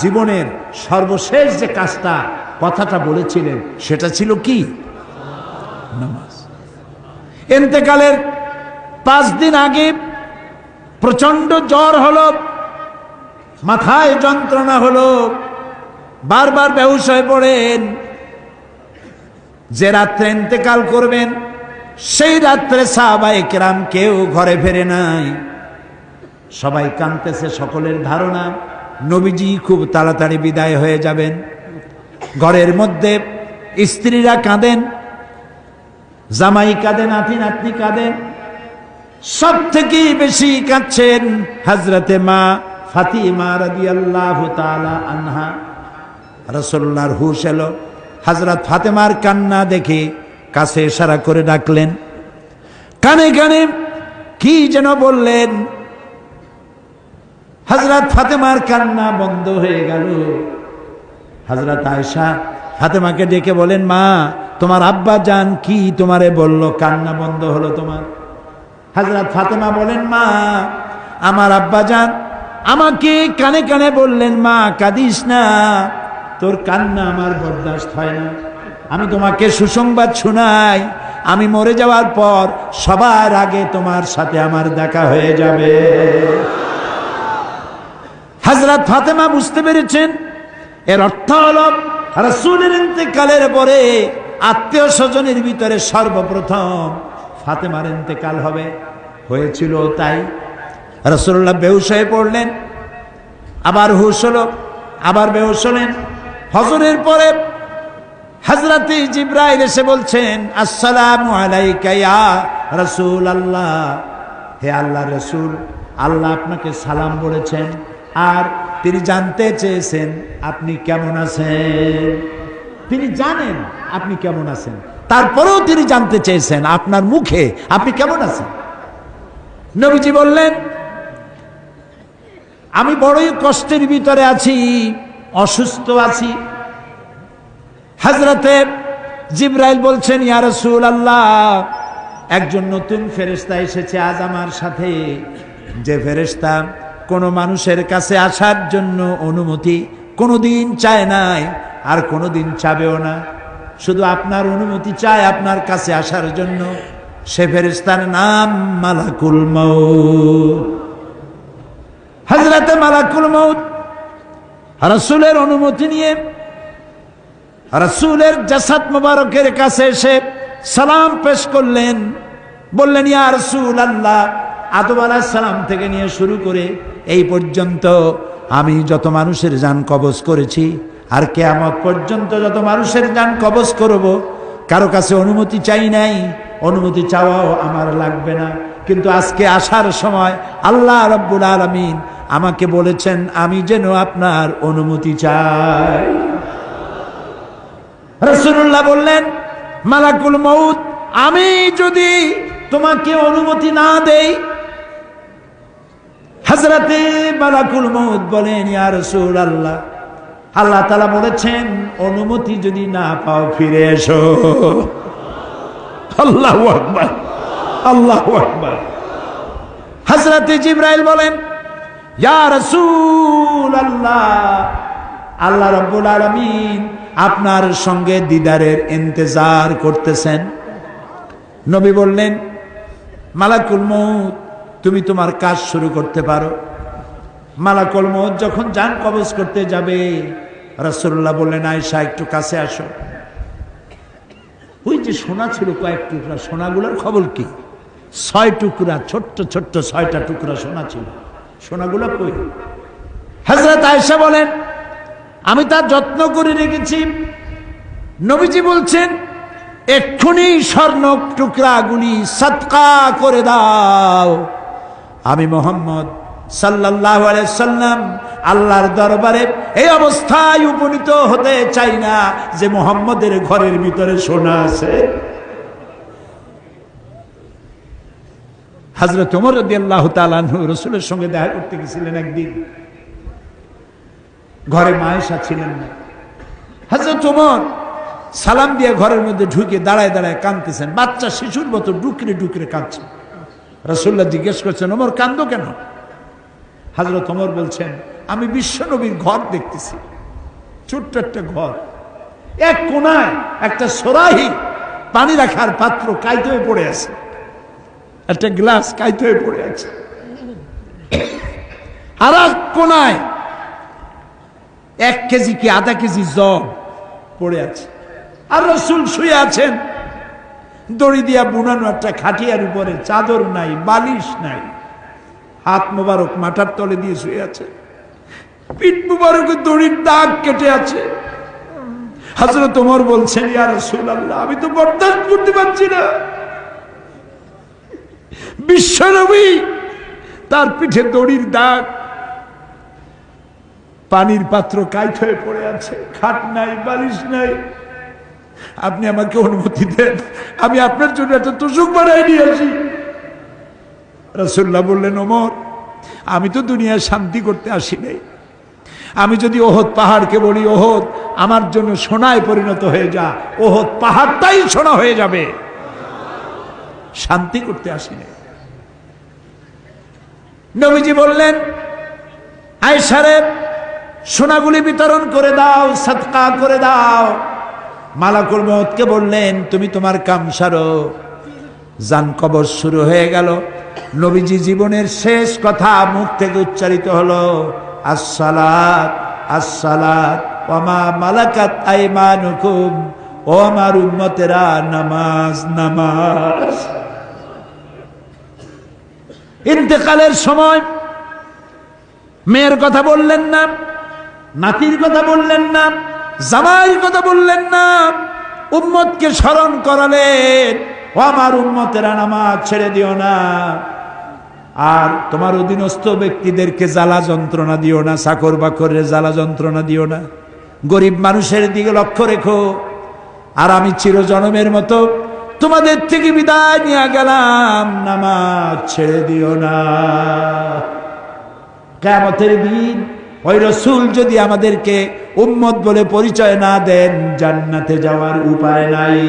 জীবনের সর্বশেষ যে কাজটা কথাটা বলেছিলেন সেটা ছিল কি? নামাজ। ইন্তেকালের 5 দিন আগে প্রচন্ড জ্বর হলো, মাথায় যন্ত্রণা হলো, বারবার বেহুশ হয়ে পড়েন। যে রাত্রে ইন্তেকাল করবেন সেই রাত্রে সাহাবায়ে কেরাম কেউ ঘরে ফেরে নাই, সবাই কাঁদতেছে। সকলের ধারণা নবীজি খুব তাড়াতাড়ি বিদায় হয়ে যাবেন। ঘরের মধ্যে স্ত্রীরা কাঁদেন, জামাই কাঁদে, নাতি নাতনি কাঁদেন। সব থেকে বেশি কাঁদছেন হযরতে মা ফাতিমা রাদিয়াল্লাহু তাআলা আনহা। রাসূলুল্লাহর হুশ এলো, হযরত ফাতেমার কান্না দেখে কাছে ইশারা করে ডাকলেন, কানে কানে কি যেন বললেন। হযরত ফাতেমার কান্না বন্ধ হয়ে গেল। হযরত আয়েশা ফাতেমাকে ডেকে বলেন, মা তোমার আব্বা জান কি তোমারে বলল, কান্না বন্ধ হলো তোমার? হযরত ফাতেমা বলেন, মা আমার আব্বা জান আমাকে কানে কানে বললেন, মা কাঁদিস না, তোর কান্না আমার বরদাস্ত হয় না। আমি তোমাকে সুসংবাদ শোনাই, আমি মরে যাওয়ার পর সবার আগে তোমার সাথে আমার দেখা হয়ে যাবে। হযরত ফাতেমা বুঝতে পেরেছেন এর অর্থ হলো রাসূলের ইন্তেকালের পরে আত্মীয় স্বজনের ভিতরে সর্বপ্রথম ফাতেমার ইন্তেকাল হবে। হয়েছিল তাই। রাসূলুল্লাহ বেহুশ হয়ে পড়লেন, আবার হুশ হলো, আবার বেহুশ হলেন। ফজরের পরে হযরতে জিবরাইল এসে বলছেন, আসসালামু আলাইকা ইয়া রাসূলুল্লাহ, হে আল্লাহর রাসূল, আল্লাহ আপনাকে সালাম বলেছেন আর তিনি জানতে চেয়েছেন আপনি কেমন আছেন। তিনি জানেন আপনি কেমন আছেন, তারপরেও তিনি জানতে চেয়েছেন আপনার মুখে আপনি কেমন আছেন। নবীজি বললেন, আমি বড়ই কষ্টের ভিতরে আছি, অসুস্থ আছি। হযরতে জিবরাইল বলছেন, ইয়া রাসূলুল্লাহ, একজন নতুন ফেরেশতা এসেছে আজ আমার সাথে, যে ফেরেশতা কোনো মানুষের কাছে আসার জন্য অনুমতি কোনোদিন চায় নাই আর কোনোদিন চাবেও না, শুধু আপনার অনুমতি চায় আপনার কাছে আসার জন্য। সে ফেরেশতার নাম মালাকুল মউত। হযরতে মালাকুল মউত রাসূলের অনুমতি নিয়ে রাসূলের জাসাদ মুবারকের কাছে এসে সালাম পেশ করলেন। বললেন, ইয়া রাসূলুল্লাহ, আদম আলাইহিস সালাম থেকে নিয়ে শুরু করে এই পর্যন্ত আমি যত মানুষের জান কবজ করেছি আর কিয়ামত পর্যন্ত যত মানুষের জান কবজ করব, কারো কাছে অনুমতি চাই নাই, অনুমতি চাওয়াও আমার লাগবে না। কিন্তু আজকে আসার সময় আল্লাহ রাব্বুল আলামিন আমাকে বলেছেন আমি যেন আপনার অনুমতি চাই। রাসূলুল্লাহ বললেন, মালাকুল মউত, আমি যদি তোমাকে অনুমতি না দেই? হযরতে মালাকুল মউত বলেন, ইয়া রাসূলুল্লাহ, আল্লাহ তাআলা বলেছেন অনুমতি যদি না পাও ফিরে এসো। আল্লাহু আকবার, আল্লাহু আকবার। হযরতে জিবরাইল বলেন, ইয়া রাসূলুল্লাহ, আল্লাহ রাব্বুল আলামিন আপনার সঙ্গে দিদারের ইন্তজার করতেছেন। নবী বললেন, মালাকুল মউত, তুমি তোমার কাজ শুরু করতে পারো। মালাকুল মউত যখন জান কবজ করতে যাবে, রাসূলুল্লাহ বললেন, আয়েশা একটু কাছে আসো। ওই যে সোনা ছিল কয়েক টুকরা, সোনাগুলোর খবর কি? 6 টুকরা, ছোট্ট ছোট্ট 6টা টুকরা সোনা ছিল, সোনাগুলো কই? হযরত আয়েশা বলেন, আমি তার যত্ন করে রেখেছি। নবীজি বলছেন, এক্ষুনি স্বর্ণ টুকরাগুলি সদকা করে দাও। আমি মুহাম্মদ সাল্লাল্লাহু আলাইহি সাল্লাম আল্লাহর দরবারে এই অবস্থায় উপনীত হতে চাই না যে মুহাম্মদের ঘরের ভিতরে সোনা আছে। হযরত ওমর রাদিয়াল্লাহু তাআলা আনহু রাসূলের সঙ্গে দেখা করতে গেছিলেন একদিন। ঘরে মা আয়েশা ছিলেন না। হযরত ওমর সালাম দিয়ে ঘরের মধ্যে ঢুকে দাঁড়ায় দাঁড়ায় কাঁদতেছেন, বাচ্চা শিশুর মতো ডুকরে ডুকরে কাঁদছেন। রাসূলুল্লাহ জিজ্ঞেস করছেন, ওমর কান্দো কেন? হযরত ওমর বলছেন, আমি বিশ্ব নবীর ঘর দেখতেছি, ছোট্ট একটা ঘর, এক কোনায় একটা সরাহি পানি রাখার পাত্র কাইতে হয়ে পড়ে আছে, একটা গ্লাস কাইতে হয়ে পড়ে আছে, আর এক কোনায় 1 কেজি কি আধা কেজি জব পড়ে আছে, আর রাসূল শুয়ে আছেন দড়ি দিয়া বুনানো একটা খাটিয়ার উপরে, চাদর নাই, বালিশ নাই, হাত মোবারক মাথার তলে দিয়ে শুয়ে আছে, পিঠ মোবারকে দড়ির দাগ কেটে আছে। হযরত ওমর বলছেন, ইয়া রাসূলুল্লাহ, আমি তো বরদাস্ত করতে পারছি না, বিশ্বনবী তার পিঠে দড়ির দাগ, পানির পাত্র কাইত হয়ে পড়ে আছে, খাট নাই, বালিশ নাই, আপনি আমাকে অনুমতি দেন, আমি আপনার জন্য একটা তোষক বানাই নিয়ে আসি। রাসূলুল্লাহ বললেন, ওমর, আমি তো দুনিয়ায় শান্তি করতে আসি নাই, আমি যদি ওহদ পাহাড়কে বলি, ওহদ আমার জন্য সোনায় পরিণত হয়ে যা, ওহদ পাহাড়টাই সোনা হয়ে যাবে, শান্তি করতে আসি নাই। নবীজি বললেন, আয়েশারে সোনাগুলি বিতরণ করে দাও, সাদকা করে দাও। মালাকুল মউতকে বললেন, তুমি তোমার কাম সারো। জান কবর শুরু হয়ে গেল। নবীজি জীবনের শেষ কথা মুখ থেকে উচ্চারিত হলো, আসসালাত আসসালাত ওয়া মা মালাকাত আইমানুকুম, ও আমার উম্মতেরা, নামাজ নামাজ। ইন্তেকালের সময় মেয়ের কথা বললেন না, নাতির কথা বললেন না, জামাইয়ের কথা বললেন না, উম্মতকে স্মরণ করালেন, ও আমার উম্মতেরা, নামাজ ছেড়ে দিও না, আর তোমার অধীনস্থ ব্যক্তিদেরকে জ্বালা যন্ত্রণা দিও না, চাকর বাকরের জ্বালা যন্ত্রণা দিও না, গরিব মানুষের দিকে লক্ষ্য রেখো। আর আমি চিরজনমের মতো তোমাদের থেকে বিদায় নিয়ে গেলাম, নামাজ ছেড়ে দিও না। কিয়ামতের দিন ওই রাসূল যদি আমাদেরকে উম্মত বলে পরিচয় না দেন, জান্নাতে যাওয়ার উপায় নাই।